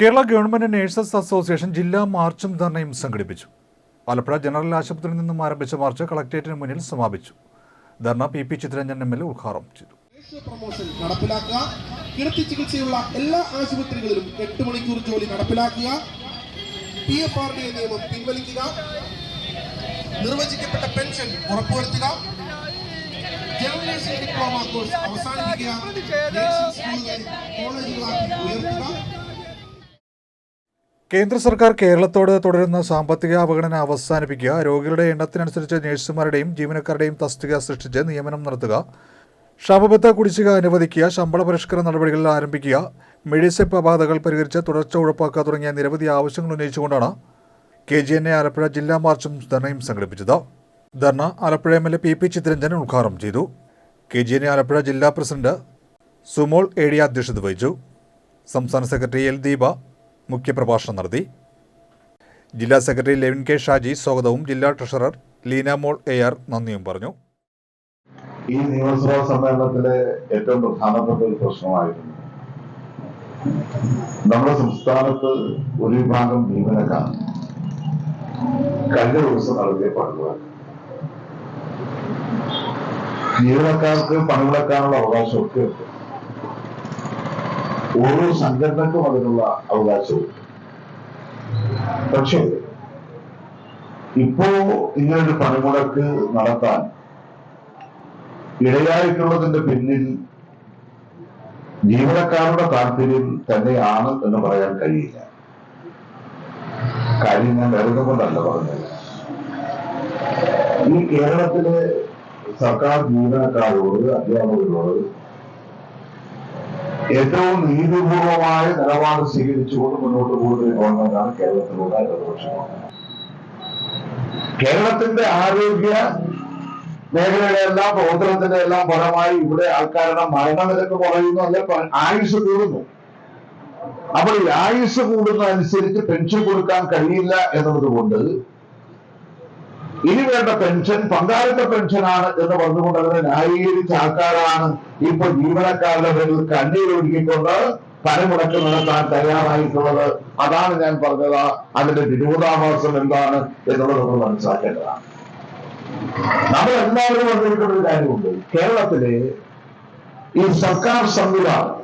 Kerala government nurses association ജില്ലാ മാർച്ചും ധർണയും സംഘടിപ്പിച്ചു. ആലപ്പുഴ ജനറൽ ആശുപത്രിയിൽ നിന്നും ആരംഭിച്ച മാർച്ച് കളക്ടറേറ്റിന് മുന്നിൽ സമാപിച്ചു. ധർണ പി ചിത്രരഞ്ജൻ എം.എൽ.എ ഉദ്ഘാടനം ചെയ്തു. പ്രൊമോഷൻ നടപ്പിലാക്കുക, കിടത്തി ചികിത്സയുള്ള എല്ലാ ആശുപത്രികളിലും 8 മണിക്കൂർ ജോലി നടപ്പിലാക്കുക, PFRDA നിയമം പിൻവലിക്കുക, നിർവചിക്കപ്പെട്ട പെൻഷൻ ഉറപ്പുവരുത്തുക, ജനറൽ ഡിപ്ലോമ കോഴ്സ് അവസാനിപ്പിക്കുക, കോളേജുകളാക്കി ഉയർത്തുക. കേന്ദ്ര സർക്കാർ കേരളത്തോട് തുടരുന്ന സാമ്പത്തിക അവഗണന അവസാനിപ്പിക്കുക, രോഗികളുടെ എണ്ണത്തിനനുസരിച്ച് നഴ്സുമാരുടെയും ജീവനക്കാരുടെയും തസ്തിക സൃഷ്ടിച്ച് നിയമനം നടത്തുക, ക്ഷാമബത്ത കുടിശ്ശിക അനുവദിക്കുക, ശമ്പള പരിഷ്കരണ നടപടികൾ ആരംഭിക്കുക, മെഡിസെപ്പ് അപാകതകൾ പരിഹരിച്ച് തുടർച്ച ഉറപ്പാക്കുക തുടങ്ങിയ നിരവധി ആവശ്യങ്ങൾ ഉന്നയിച്ചുകൊണ്ടാണ് KGNA ആലപ്പുഴ ജില്ലാ മാർച്ചും ധർണയും സംഘടിപ്പിച്ചത്. ധർണ ആലപ്പുഴ MLA പി ചിത്രരഞ്ജൻ ഉദ്ഘാടനം ചെയ്തു. KGNA ആലപ്പുഴ ജില്ലാ പ്രസിഡന്റ് സുമോൾ AD അധ്യക്ഷത വഹിച്ചു. സംസ്ഥാന സെക്രട്ടറി L ദീപ മുഖ്യപ്രഭാഷണം നടത്തി. ജില്ലാ സെക്രട്ടറി ലെവിൻ K ഷാജി സ്വാഗതവും ജില്ലാ ട്രഷറർ ലീന മോൾ AR നന്ദിയും പറഞ്ഞു. ഈ നിയമസഭാ സമ്മേളനത്തിലെ ഏറ്റവും പ്രധാനപ്പെട്ട ഒരു പ്രശ്നമായിരുന്നു നമ്മുടെ സംസ്ഥാനത്ത് ഒരു വിഭാഗം ജീവനക്കാർ കഴിഞ്ഞ ദിവസം നടത്തിയ പണിമുടക്ക്. ജീവനക്കാർക്ക് പണിമുടക്കാനുള്ള അവകാശമൊക്കെ ഉണ്ട്. ഓരോ സംഘടനക്കും അതിനുള്ള അവകാശമുണ്ട്. പക്ഷേ ഇപ്പോ ഇങ്ങനൊരു പണിമുടക്ക് നടത്താൻ ഇടയായിട്ടുള്ളതിന്റെ പിന്നിൽ ജീവനക്കാരുടെ താല്പര്യം തന്നെയാണ് എന്ന് പറയാൻ കഴിയില്ല. കാര്യം ഞാൻ വെറുതെ കൊണ്ടല്ല പറഞ്ഞത്. ഈ കേരളത്തിലെ സർക്കാർ ജീവനക്കാരോട്, അധ്യാപകരോട് ഏറ്റവും നീതിപൂർവമായ നിലപാട് സ്വീകരിച്ചുകൊണ്ട് മുന്നോട്ട് പോകുന്ന ഗവൺമെന്റാണ് കേരളത്തിലുള്ള ഇടതുപക്ഷ ഗവൺമെന്റ്. കേരളത്തിന്റെ ആരോഗ്യ മേഖലയുടെ എല്ലാം പ്രവർത്തനത്തിന്റെ എല്ലാം ഫലമായി ഇവിടെ ആൾക്കാരുടെ മരണനിരക്ക് കുറയുന്നു, അല്ലെ ആയുസ് കൂടുന്നു. അപ്പോൾ ഈ ആയുസ് കൂടുന്നതനുസരിച്ച് പെൻഷൻ കൊടുക്കാൻ കഴിയില്ല എന്നുള്ളത് കൊണ്ട് ഇനി വേണ്ട പെൻഷൻ പങ്കാളിത്ത പെൻഷനാണ് എന്ന് പറഞ്ഞുകൊണ്ട് അതിനെ ന്യായീകരിച്ച ആൾക്കാരാണ് ഇപ്പൊ ജീവനക്കാരുടെ പേരിൽ കണ്ണീരൊഴുക്കിക്കൊണ്ട് പണിമുടക്ക് നടത്താൻ തയ്യാറായിട്ടുള്ളത്. അതാണ് ഞാൻ പറഞ്ഞത്. അതിന്റെ വിരോധാഭാസം എന്താണ് എന്നുള്ളത് നമ്മൾ മനസ്സിലാക്കേണ്ടതാണ്. നമ്മളെല്ലാവരും വന്നിരിക്കുന്ന ഒരു കാര്യമുണ്ട്. കേരളത്തിലെ ഈ സർക്കാർ സംവിധാനം,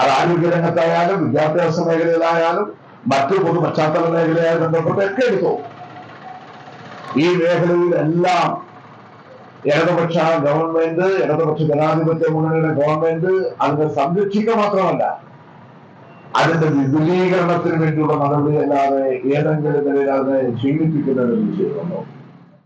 അത് ആരോഗ്യരംഗത്തായാലും വിദ്യാഭ്യാസ മേഖലയിലായാലും മറ്റു പൊതു പശ്ചാത്തല മേഖലയായി ബന്ധപ്പെട്ടൊക്കെ എടുത്തു, ഈ മേഖലയിലെല്ലാം ഇടതുപക്ഷ ഗവൺമെന്റ്, ഇടതുപക്ഷ ജനാധിപത്യ മുന്നണിയുടെ ഗവൺമെന്റ് അതിനെ സംരക്ഷിക്കുക മാത്രമല്ല അതിന്റെ വിപുലീകരണത്തിന് വേണ്ടിയുള്ള നടപടിയല്ലാതെ ഏതെങ്കിലും നിലയിൽ അതിനെ ക്ഷീണിപ്പിക്കുന്നതിന് ചെയ്യുന്നുണ്ടോ?